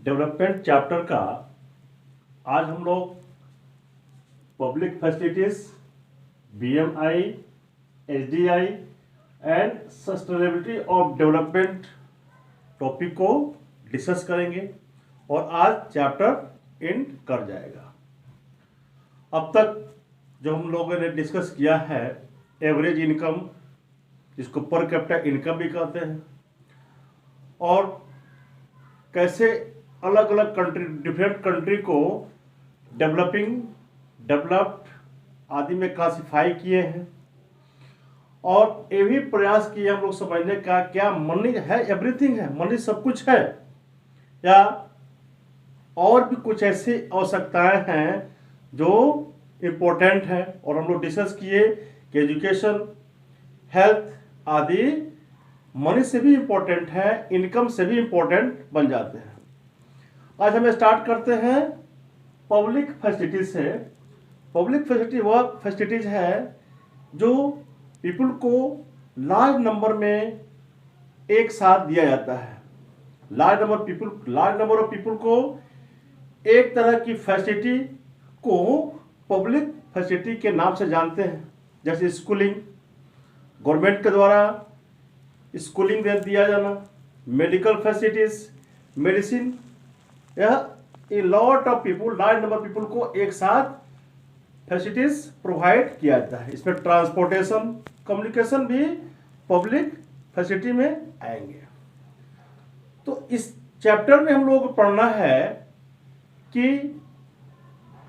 Development chapter का आज हम लोग public facilities, BMI, SDI and sustainability of development topic को डिस्कस करेंगे और आज चैप्टर एंड कर जाएगा। अब तक जो हम लोगों ने डिस्कस किया है एवरेज इनकम, जिसको पर कैपिटा इनकम भी कहते हैं, और कैसे अलग अलग कंट्री, डिफरेंट कंट्री को डेवलपिंग, डेवलप्ड आदि में क्लासिफाई किए हैं, और ये भी प्रयास किए हम लोग समझने का क्या मनी है एवरीथिंग है, मनी सब कुछ है, या और भी कुछ ऐसी आवश्यकताएं हैं जो इम्पोर्टेंट है। और हम लोग डिस्कस किए कि एजुकेशन, हेल्थ आदि मनी से भी इम्पोर्टेंट है, इनकम से भी इम्पोर्टेंट बन जाते हैं। आज हम स्टार्ट करते हैं पब्लिक फैसिलिटीज से। पब्लिक फैसिलिटी वह फैसिलिटीज है जो पीपल को लार्ज नंबर में एक साथ दिया जाता है। लार्ज नंबर ऑफ पीपल को एक तरह की फैसिलिटी को पब्लिक फैसिलिटी के नाम से जानते हैं। जैसे स्कूलिंग, गवर्नमेंट के द्वारा स्कूलिंग दिया जाना, मेडिकल फैसिलिटीज, मेडिसिन, यह lot of people, large number people को एक साथ फैसिलिटीज प्रोवाइड किया जाता है। इसमें ट्रांसपोर्टेशन, कम्युनिकेशन भी पब्लिक फैसिलिटी में आएंगे। तो इस चैप्टर में हम लोग को पढ़ना है कि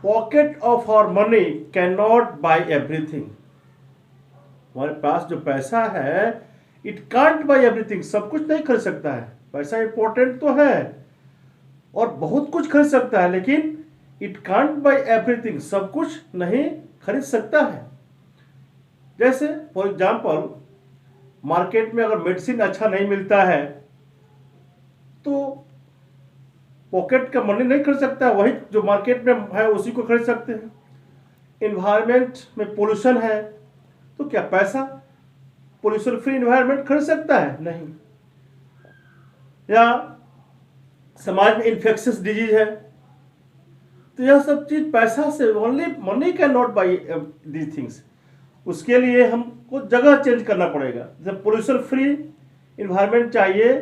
pocket of our money can not buy everything. हमारे पास जो पैसा है, इट कांट बाय एवरीथिंग, सब कुछ नहीं खरीद सकता है। पैसा इंपॉर्टेंट तो है और बहुत कुछ खरीद सकता है, लेकिन इट कांट बाय एवरीथिंग, सब कुछ नहीं खरीद सकता है। जैसे फॉर एग्जाम्पल मार्केट में अगर मेडिसिन अच्छा नहीं मिलता है तो पॉकेट का मनी नहीं खरीद सकता है, वही जो मार्केट में है उसी को खरीद सकते हैं। इन्वायरमेंट में पोल्यूशन है तो क्या पैसा पोल्यूशन फ्री इन्वायरमेंट खरीद सकता है? नहीं। या समाज में इन्फेक्शियस डिजीज है तो यह सब चीज पैसा से, only money can not buy these things. उसके लिए हमको जगह चेंज करना पड़ेगा। जब पोल्यूशन फ्री इन्वायरमेंट चाहिए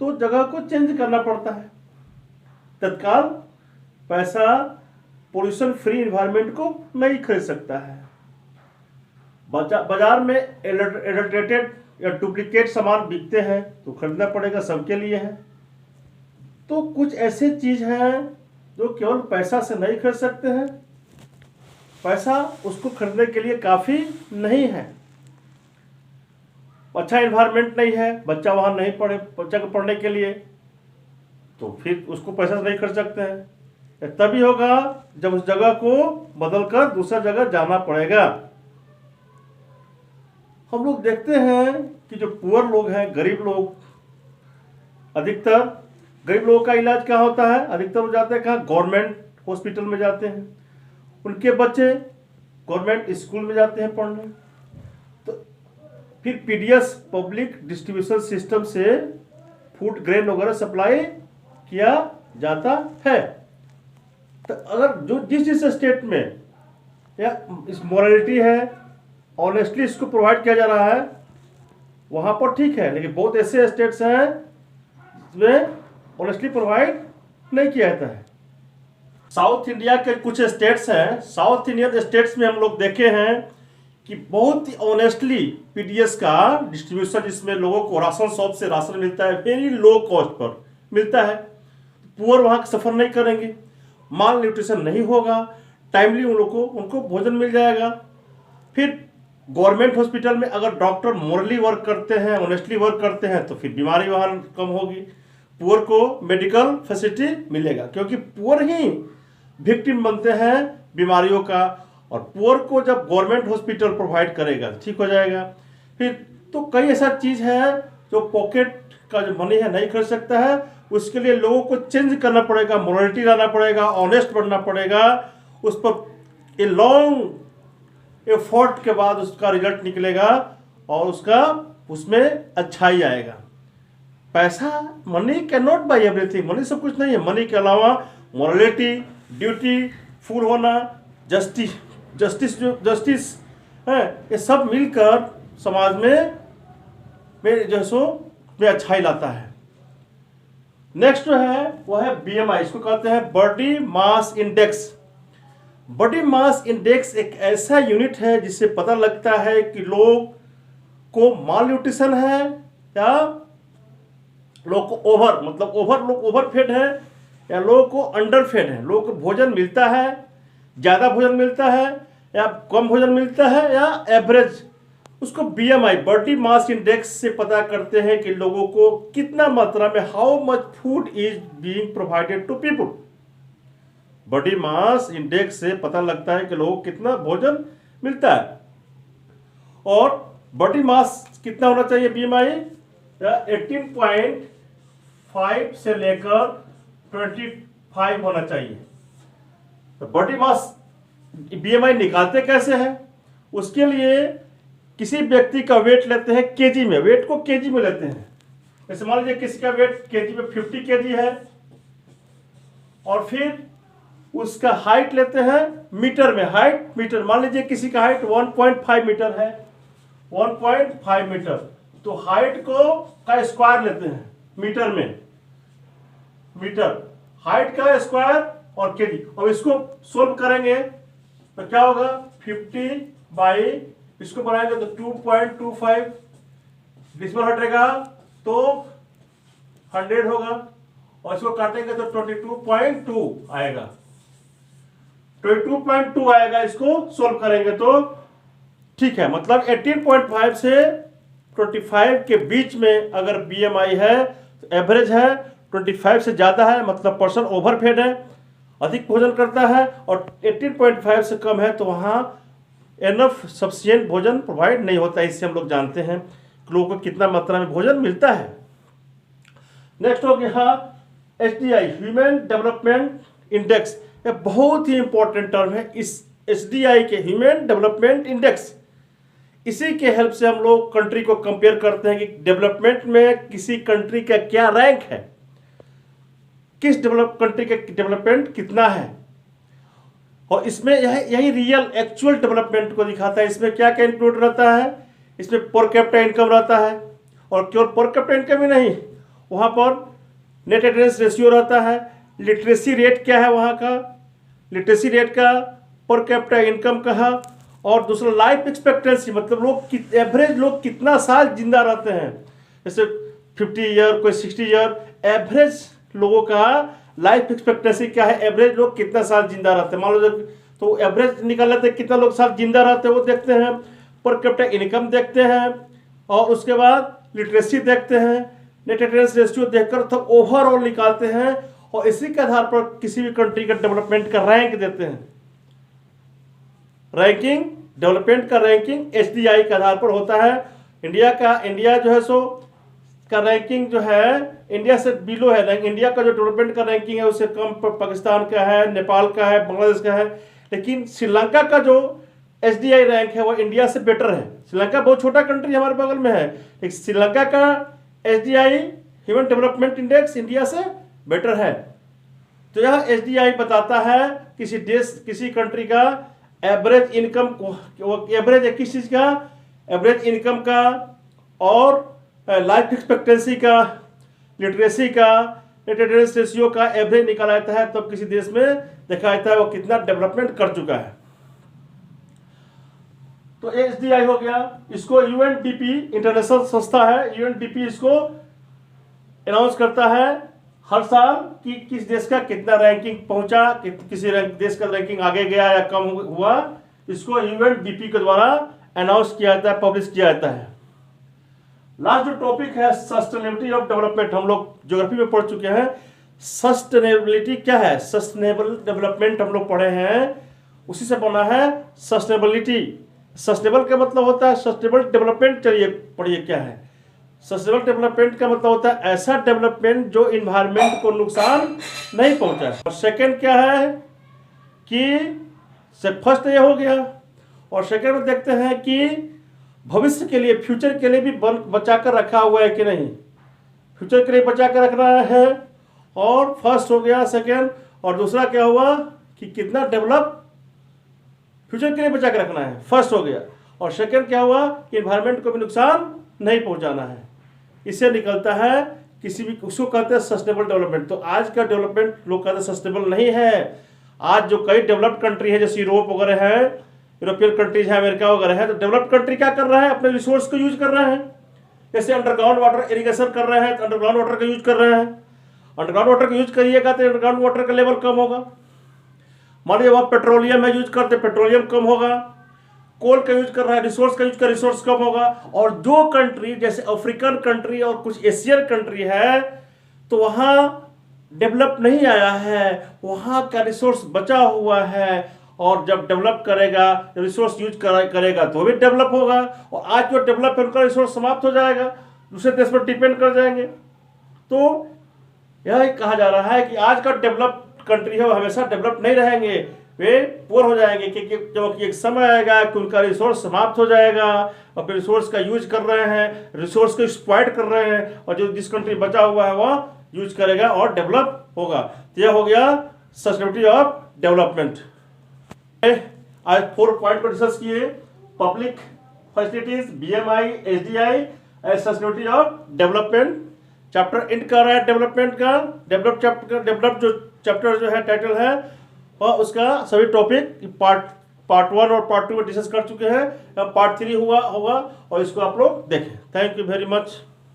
तो जगह को चेंज करना पड़ता है। तत्काल पैसा पोल्यूशन फ्री इन्वायरमेंट को नहीं खरीद सकता है। बाजार में एडल्ट्रेटेड या डुप्लीकेट सामान बिकते हैं तो खरीदना पड़ेगा, सबके लिए है। तो कुछ ऐसे चीज हैं जो केवल पैसा से नहीं खरीद सकते हैं, पैसा उसको खरीदने के लिए काफी नहीं है। अच्छा इन्वायरमेंट नहीं है, बच्चा वहां नहीं पढ़े, बच्चा को पढ़ने के लिए, तो फिर उसको पैसा से नहीं खरीद सकते हैं। तभी होगा जब उस जगह को बदलकर दूसरा जगह जाना पड़ेगा। हम लोग देखते हैं कि जो पुअर लोग हैं, गरीब लोग, अधिकतर गरीब लोगों का इलाज क्या होता है? अधिकतर हो जाते हैं कहाँ? गवर्नमेंट हॉस्पिटल में जाते हैं। उनके बच्चे गवर्नमेंट स्कूल में जाते हैं पढ़ने। तो फिर PDS पब्लिक डिस्ट्रीब्यूशन सिस्टम से फूड ग्रेन वगैरह सप्लाई किया जाता है। तो अगर जो जिस स्टेट में या इस मोरालिटी है, ऑनेस्टली इसको प्रोवाइड किया जा रहा है, वहां पर ठीक है। लेकिन बहुत ऐसे स्टेट्स हैं जिसमें ऑनेस्टली प्रोवाइड नहीं किया जाता है। साउथ इंडिया के कुछ स्टेट्स हैं, साउथ इंडियन स्टेट्स में हम लोग देखे हैं कि बहुत ही ऑनेस्टली PDS का डिस्ट्रीब्यूशन, जिसमें लोगों को राशन शॉप से राशन मिलता है, वेरी लो कॉस्ट पर मिलता है। पुअर वहां सफर नहीं करेंगे, माल न्यूट्रिशन नहीं होगा, टाइमली उनको भोजन मिल जाएगा। फिर गवर्नमेंट हॉस्पिटल में अगर डॉक्टर मोरली वर्क करते हैं, ऑनेस्टली वर्क करते हैं, तो फिर बीमारी वहां कम होगी। पुअर को मेडिकल फैसिलिटी मिलेगा, क्योंकि पुअर ही विक्टिम बनते हैं बीमारियों का, और पुअर को जब गवर्नमेंट हॉस्पिटल प्रोवाइड करेगा ठीक हो जाएगा। फिर तो कई ऐसा चीज है जो पॉकेट का जो मनी है नहीं खरीद सकता है। उसके लिए लोगों को चेंज करना पड़ेगा, मोरालिटी लाना पड़ेगा, ऑनेस्ट बनना पड़ेगा। उस पर ए लॉन्ग एफर्ट के बाद उसका रिजल्ट निकलेगा और उसमें अच्छाई आएगा। पैसा, money can not by everything, money सब कुछ नहीं है। मनी के अलावा मोरालिटी, ड्यूटी फुल होना, जस्टिस है, ये सब मिलकर समाज में जो सो में अच्छाई लाता है। नेक्स्ट जो है वो है BMI, इसको कहते हैं body mass index. Body mass index एक ऐसा यूनिट है जिससे पता लगता है कि लोग को माल न्यूट्रिशन है या लोग को लोग ओवरफेड है या लोगों को अंडरफेड है, लोगों को भोजन मिलता है, ज़्यादा भोजन मिलता है या कम भोजन मिलता है या एवरेज। उसको BMI बॉडी मास इंडेक्स से पता करते हैं कि लोगों को कितना मात्रा में, how much food is being provided to people. Body mass index से पता लगता है कि लोगों को कितना भोजन मिलता है। और बॉडी मास कितना होना चाहिए BMI 18.5 से लेकर 25 होना चाहिए। तो बॉडी मास BMI निकालते कैसे हैं? उसके लिए किसी व्यक्ति का वेट लेते हैं केजी में, वेट को केजी में लेते हैं। जैसे मान लीजिए किसी का वेट केजी में 50 केजी है और फिर उसका हाइट लेते हैं मीटर में, हाइट मीटर, मान लीजिए किसी का हाइट 1.5 मीटर है, 1.5 मीटर, तो हाइट का स्क्वायर लेते हैं मीटर में, मीटर हाइट का स्क्वायर और केजी। और इसको सोल्व करेंगे तो क्या होगा, 50 बाई इसको बनाएंगे तो 2.25, डिसिमल हटेगा तो 100 होगा और इसको काटेंगे तो 22.2 आएगा, 22.2 आएगा। इसको सोल्व करेंगे तो ठीक है, मतलब 18.5 से 25 के बीच में अगर BMI है तो एवरेज है, 25 से ज़्यादा है मतलब पर्सन ओवरफेड है, अधिक भोजन करता है, और 18.5 से कम है तो वहाँ एनफ सफिशिएंट भोजन प्रोवाइड नहीं होता है। इससे हम लोग जानते हैं कि लोगों को कितना मात्रा में भोजन मिलता है। नेक्स्ट हो गया HDI, ह्यूमन डेवलपमेंट इंडेक्स। ये बहुत ही इंपॉर्टेंट टर्म है। इस HDI के ह्यूमन डेवलपमेंट इंडेक्स, इसी के हेल्प से हम लोग कंट्री को कंपेयर करते हैं कि डेवलपमेंट में किसी कंट्री का क्या रैंक है, किस कंट्री का डेवलपमेंट कितना है। और इसमें यही रियल एक्चुअल डेवलपमेंट को दिखाता है। इसमें क्या क्या इंक्लूड रहता है, इसमें पर कैपिटा इनकम रहता है, और केवल पर कैपिटा इनकम ही नहीं, वहाँ पर नेट एटेंडेंस रेशियो रहता है, लिटरेसी रेट क्या है वहाँ का, लिटरेसी रेट का, पर कैपिटा इनकम का, और दूसरा लाइफ एक्सपेक्टेंसी, मतलब लोग एवरेज लोग कितना साल जिंदा रहते हैं। जैसे 50 ईयर, कोई 60 ईयर, एवरेज लोगों का लाइफ एक्सपेक्टेंसी क्या है, एवरेज लोग कितना साल जिंदा रहते हैं। मान लो तो एवरेज निकाल लेते हैं कितना लोग साल जिंदा रहते हैं, वो देखते हैं, पर कैपिटा इनकम देखते हैं, और उसके बाद लिटरेसी देखते हैं, नेट एटेंडेंस रेशियो देखकर तो ओवरऑल निकालते हैं, और इसी के आधार पर किसी भी कंट्री का डेवलपमेंट का रैंक देते हैं। रैंकिंग, डेवलपमेंट का रैंकिंग HDI के आधार पर होता है। इंडिया जो है सो का रैंकिंग जो है इंडिया से बिलो है। इंडिया का जो डेवलपमेंट का रैंकिंग है उससे कम पाकिस्तान का है, नेपाल का है, बांग्लादेश का है। लेकिन श्रीलंका का जो HDI रैंक है वो इंडिया से बेटर है। श्रीलंका बहुत छोटा कंट्री हमारे बगल में है, लेकिन श्रीलंका का HDI human development index India से बेटर है। तो यह HDI बताता है किसी देश, किसी कंट्री का एवरेज इनकम को, एवरेज है किस चीज़ का, एवरेज इनकम का, और लाइफ एक्सपेक्टेंसी का, लिटरेसी का, नेट एटेंडेंस रेशियो का एवरेज निकाला जाता है। तब तो किसी देश में देखा जाता है वो कितना डेवलपमेंट कर चुका है। तो HDI हो गया। इसको UNDP इंटरनेशनल संस्था है, UNDP इसको अनाउंस करता है हर साल कि किस देश का कितना रैंकिंग पहुंचा, किसी देश का रैंकिंग आगे गया या कम हुआ, इसको UNDP के द्वारा अनाउंस किया जाता है, पब्लिश किया जाता है। लास्ट जो टॉपिक है सस्टेनेबिलिटी ऑफ डेवलपमेंट, हम लोग ज्योग्राफी में पढ़ चुके हैं। सस्टेनेबिलिटी क्या है, सस्टेनेबल डेवलपमेंट हम लोग पढ़े हैं, उसी से बना है सस्टेनेबिलिटी। सस्टेनेबल का मतलब होता है सस्टेनेबल डेवलपमेंट। चलिए पढ़िए क्या है सस्टेनेबल डेवलपमेंट का मतलब होता है ऐसा डेवलपमेंट जो इन्वायरमेंट को नुकसान नहीं पहुंचाए। और सेकंड क्या है कि फर्स्ट ये हो गया, और सेकंड में देखते हैं कि भविष्य के लिए, फ्यूचर के लिए भी बचा कर रखा हुआ है कि नहीं। फ्यूचर के लिए बचा के रखना है, और फर्स्ट हो गया सेकेंड, और दूसरा क्या हुआ कि कितना डेवलप फ्यूचर के लिए बचा के रखना है, फर्स्ट हो गया। और सेकेंड क्या हुआ कि इन्वायरमेंट को भी नुकसान नहीं पहुंचाना है। इससे निकलता है किसी भी, उसको कहते हैं सस्टेनेबल डेवलपमेंट। तो आज का डेवलपमेंट लोग कहते हैं सस्टेनेबल नहीं है। आज जो कई डेवलप्ड कंट्री है, जैसे यूरोप वगैरह है, यूरोपियन कंट्रीज है, अमेरिका वगैरह है, तो डेवलप्ड कंट्री क्या कर रहा है, अपने रिसोर्स को यूज कर रहे हैं। जैसे अंडरग्राउंड वाटर इरिगेशन कर रहे हैं, तो अंडरग्राउंड वाटर का यूज कर रहे हैं। अंडरग्राउंड वाटर का यूज करिएगा तो अंडरग्राउंड वाटर का लेवल कम होगा। मान लीजिए वहाँ पेट्रोलियम है, यूज करते, पेट्रोलियम कम होगा। कोल का यूज कर रहा है, रिसोर्स का यूज कर, रिसोर्स कम होगा। और जो कंट्री जैसे अफ्रीकन कंट्री और कुछ एशियन कंट्री है, तो वहाँ डेवलप नहीं आया है, वहाँ का रिसोर्स बचा हुआ है, और जब डेवलप करेगा, जब रिसोर्स यूज करेगा तो भी डेवलप होगा। और आज जो डेवलप है उनका रिसोर्स समाप्त हो जाएगा, दूसरे देश पर डिपेंड कर जाएंगे। तो यह कहा जा रहा है कि आज का डेवलप कंट्री है वो हमेशा डेवलप नहीं रहेंगे, वे पुअर हो जाएंगे, क्योंकि जब एक समय आएगा कि उनका रिसोर्स समाप्त हो जाएगा, और फिर रिसोर्स का यूज कर रहे हैं, रिसोर्स को एक्सप्लॉइट कर रहे हैं, और जो जिस कंट्री बचा हुआ है वह यूज करेगा और डेवलप होगा। तो यह हो गया सस्टेनेबिलिटी ऑफ डेवलपमेंट। आज 4 पॉइंट को डिस्कस किए, public facilities, BMI, SDI and sustainability of development. Chapter and कर रहा है डेवलपमेंट का, डेवलप जो चैप्टर जो है टाइटल है, और उसका सभी टॉपिक पार्ट 1 और पार्ट 2 में डिस्कस कर चुके हैं। अब पार्ट 3 होगा, और इसको आप लोग देखें। Thank you very much.